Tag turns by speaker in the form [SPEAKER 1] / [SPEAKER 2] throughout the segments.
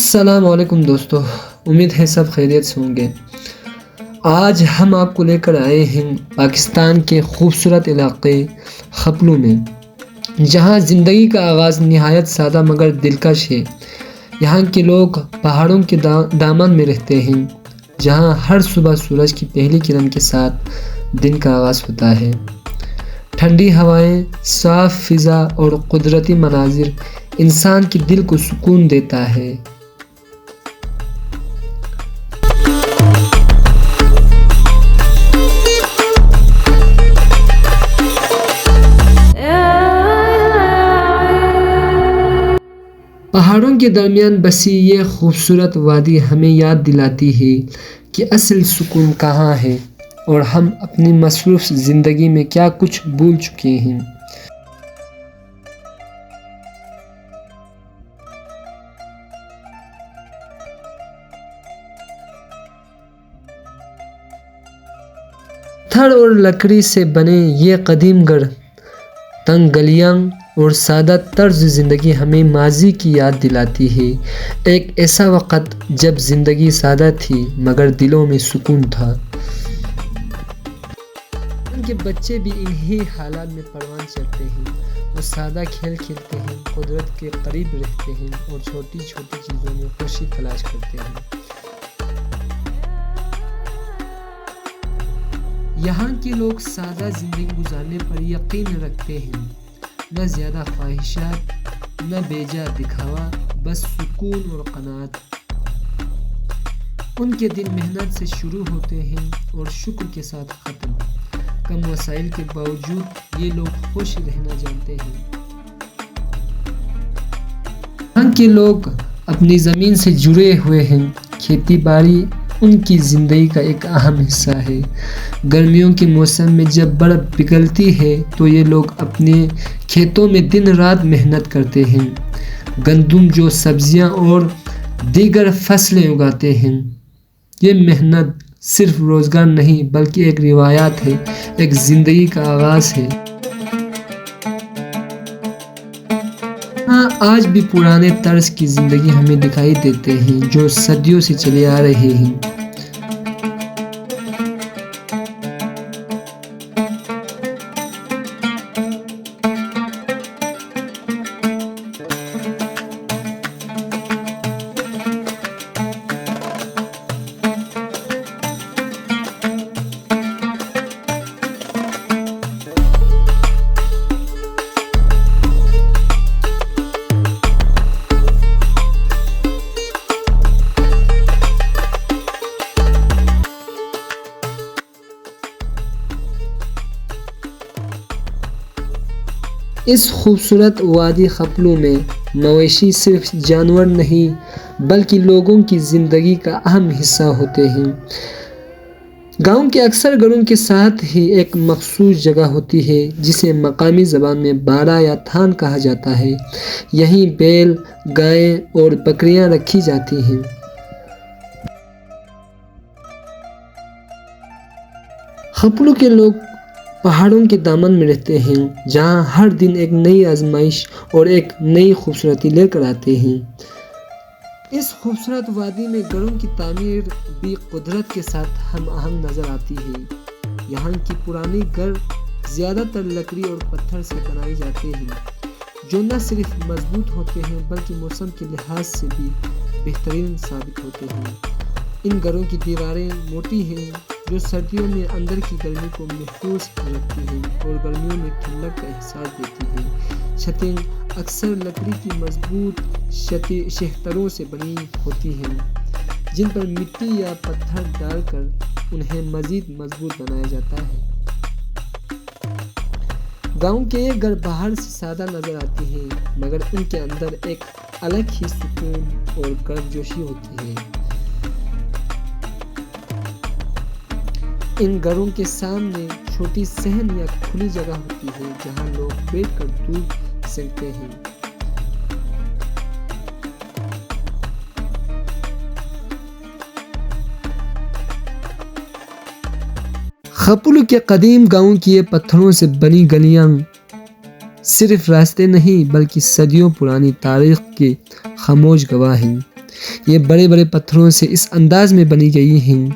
[SPEAKER 1] السلام علیکم دوستو، امید ہے سب خیریت سے ہوں گے۔ آج ہم آپ کو لے کر آئے ہیں پاکستان کے خوبصورت علاقے خپلو میں، جہاں زندگی کا آغاز نہایت سادہ مگر دلکش ہے۔ یہاں کے لوگ پہاڑوں کے دامن میں رہتے ہیں، جہاں ہر صبح سورج کی پہلی کرن کے ساتھ دن کا آغاز ہوتا ہے۔ ٹھنڈی ہوائیں، صاف فضا اور قدرتی مناظر انسان کے دل کو سکون دیتا ہے۔ پہاڑوں کے درمیان بسی یہ خوبصورت وادی ہمیں یاد دلاتی ہے کہ اصل سکون کہاں ہے اور ہم اپنی مصروف زندگی میں کیا کچھ بھول چکے ہیں۔ پتھر اور لکڑی سے بنے یہ قدیم گھر، تنگ گلیاں اور سادہ طرز زندگی ہمیں ماضی کی یاد دلاتی ہے۔ ایک ایسا وقت جب زندگی سادہ تھی مگر دلوں میں سکون تھا۔ ان کے بچے بھی انہی حالات میں پروان چڑھتے ہیں اور سادہ کھیل کھیلتے ہیں، قدرت کے قریب رہتے ہیں اور چھوٹی چھوٹی چیزوں میں خوشی تلاش کرتے ہیں۔ یہاں کے لوگ سادہ زندگی گزارنے پر یقین رکھتے ہیں، نہ زیادہ خواہشات، نہ بے جا دکھاوا، بس سکون اور قناعت۔ ان کے دن محنت سے شروع ہوتے ہیں اور شکر کے ساتھ ختم۔ کم وسائل کے باوجود یہ لوگ خوش رہنا جانتے ہیں۔ یہاں کے لوگ اپنی زمین سے جڑے ہوئے ہیں، کھیتی باڑی ان کی زندگی کا ایک اہم حصہ ہے۔ گرمیوں کے موسم میں جب برف پگھلتی ہے تو یہ لوگ اپنے کھیتوں میں دن رات محنت کرتے ہیں، گندم جو سبزیاں اور دیگر فصلیں اگاتے ہیں۔ یہ محنت صرف روزگار نہیں بلکہ ایک روایت ہے، ایک زندگی کا آغاز ہے۔ ہاں، آج بھی پرانے طرز کی زندگی ہمیں دکھائی دیتے ہیں جو صدیوں سے چلے آ رہے ہیں۔ اس خوبصورت وادی خپلو میں مویشی صرف جانور نہیں بلکہ لوگوں کی زندگی کا اہم حصہ ہوتے ہیں۔ گاؤں کے اکثر گھروں کے ساتھ ہی ایک مخصوص جگہ ہوتی ہے جسے مقامی زبان میں باڑہ یا تھان کہا جاتا ہے۔ یہیں بیل، گائیں اور بکریاں رکھی جاتی ہیں۔ خپلو کے لوگ پہاڑوں کے دامن میں رہتے ہیں، جہاں ہر دن ایک نئی آزمائش اور ایک نئی خوبصورتی لے کر آتے ہیں۔ اس خوبصورت وادی میں گھروں کی تعمیر بھی قدرت کے ساتھ ہم آہنگ نظر آتی ہے۔ یہاں کی پرانی گھر زیادہ تر لکڑی اور پتھر سے بنائی جاتے ہیں، جو نہ صرف مضبوط ہوتے ہیں بلکہ موسم کے لحاظ سے بھی بہترین ثابت ہوتے ہیں۔ ان گھروں کی دیواریں موٹی ہیں جو سردیوں میں اندر کی گرمی کو محفوظ رکھتی ہیں اور گرمیوں میں ٹھنڈک کا احساس دیتی ہیں۔ چھتیں اکثر لکڑی کی مضبوط شہتروں سے بنی ہوتی ہیں، جن پر مٹی یا پتھر ڈال کر انہیں مزید مضبوط بنایا جاتا ہے۔ گاؤں کے یہ گھر باہر سے سادہ نظر آتے ہیں مگر ان کے اندر ایک الگ ہی سکون اور گرمجوشی ہوتی ہے۔ ان گھروں کے سامنے چھوٹی صحن یا کھلی جگہ ہوتی ہے جہاں لوگ بیٹھ کر دودھ سینکتے ہیں۔ خپلو کے قدیم گاؤں کی یہ پتھروں سے بنی گلیاں صرف راستے نہیں بلکہ صدیوں پرانی تاریخ کے خاموش گواہ ہیں۔ یہ بڑے بڑے پتھروں سے اس انداز میں بنی گئی ہیں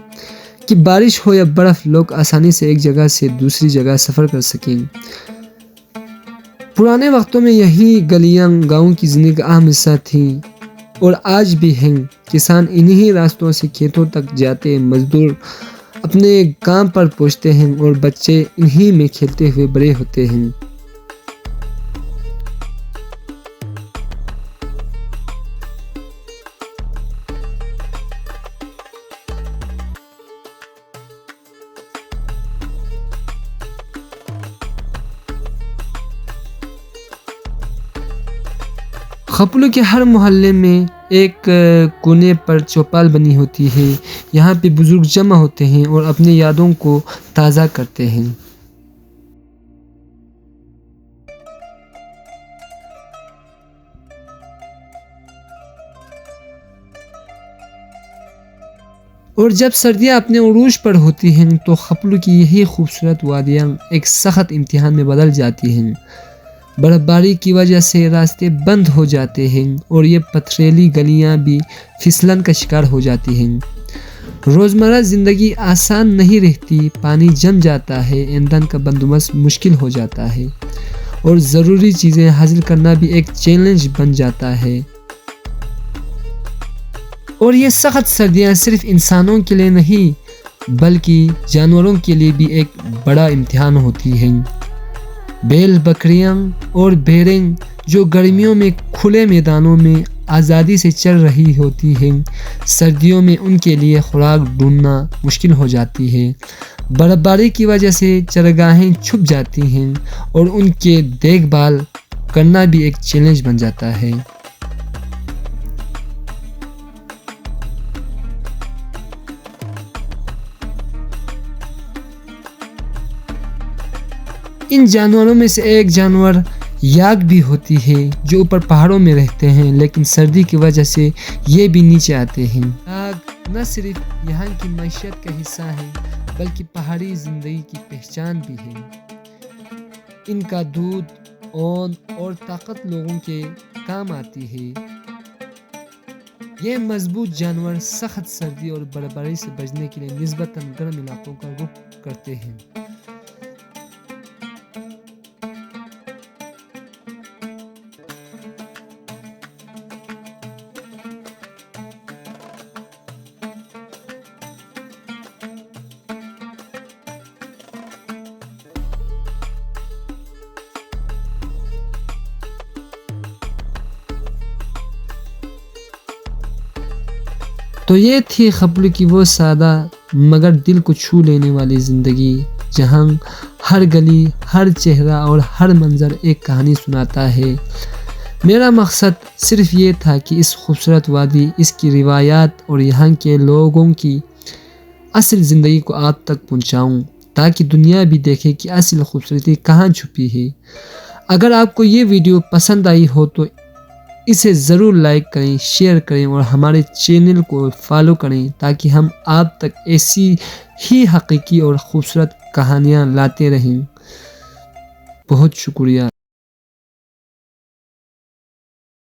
[SPEAKER 1] کہ بارش ہو یا برف لوگ آسانی سے ایک جگہ سے دوسری جگہ سفر کر سکیں۔ پرانے وقتوں میں یہی گلیاں گاؤں کی زندگی کا اہم حصہ تھیں اور آج بھی ہیں۔ کسان انہی راستوں سے کھیتوں تک جاتے، مزدور اپنے کام پر پہنچتے ہیں اور بچے انہی میں کھیلتے ہوئے بڑے ہوتے ہیں۔ خپلو کے ہر محلے میں ایک کونے پر چوپال بنی ہوتی ہے۔ یہاں پہ بزرگ جمع ہوتے ہیں اور اپنی یادوں کو تازہ کرتے ہیں۔ اور جب سردیاں اپنے عروج پر ہوتی ہیں تو خپلو کی یہی خوبصورت وادیاں ایک سخت امتحان میں بدل جاتی ہیں۔ برف باری کی وجہ سے راستے بند ہو جاتے ہیں اور یہ پتھریلی گلیاں بھی پھسلن کا شکار ہو جاتی ہیں۔ روزمرہ زندگی آسان نہیں رہتی، پانی جم جاتا ہے، ایندھن کا بندوبست مشکل ہو جاتا ہے اور ضروری چیزیں حاصل کرنا بھی ایک چیلنج بن جاتا ہے۔ اور یہ سخت سردیاں صرف انسانوں کے لیے نہیں بلکہ جانوروں کے لیے بھی ایک بڑا امتحان ہوتی ہیں۔ بیل، بکریاں اور بھیڑیں جو گرمیوں میں کھلے میدانوں میں آزادی سے چل رہی ہوتی ہیں، سردیوں میں ان کے لیے خوراک ڈھونڈنا مشکل ہو جاتی ہے۔ برف باری کی وجہ سے چرگاہیں چھپ جاتی ہیں اور ان کے دیکھ بھال کرنا بھی ایک چیلنج بن جاتا ہے۔ ان جانوروں میں سے ایک جانور یاک بھی ہوتی ہے جو اوپر پہاڑوں میں رہتے ہیں، لیکن سردی کی وجہ سے یہ بھی نیچے آتے ہیں۔ یاک نہ صرف یہاں کی معیشت کا حصہ ہے بلکہ پہاڑی زندگی کی پہچان بھی ہے۔ ان کا دودھ، اون اور طاقت لوگوں کے کام آتی ہے۔ یہ مضبوط جانور سخت سردی اور برف باری سے بچنے کے لیے نسبتاً گرم علاقوں کا رخ کرتے ہیں۔ تو یہ تھی خپلو کی وہ سادہ مگر دل کو چھو لینے والی زندگی، جہاں ہر گلی، ہر چہرہ اور ہر منظر ایک کہانی سناتا ہے۔ میرا مقصد صرف یہ تھا کہ اس خوبصورت وادی، اس کی روایات اور یہاں کے لوگوں کی اصل زندگی کو آپ تک پہنچاؤں تاکہ دنیا بھی دیکھے کہ اصل خوبصورتی کہاں چھپی ہے۔ اگر آپ کو یہ ویڈیو پسند آئی ہو تو اسے ضرور لائک کریں، شیئر کریں اور ہمارے چینل کو فالو کریں تاکہ ہم آپ تک ایسی ہی حقیقی اور خوبصورت کہانیاں لاتے رہیں۔ بہت شکریہ۔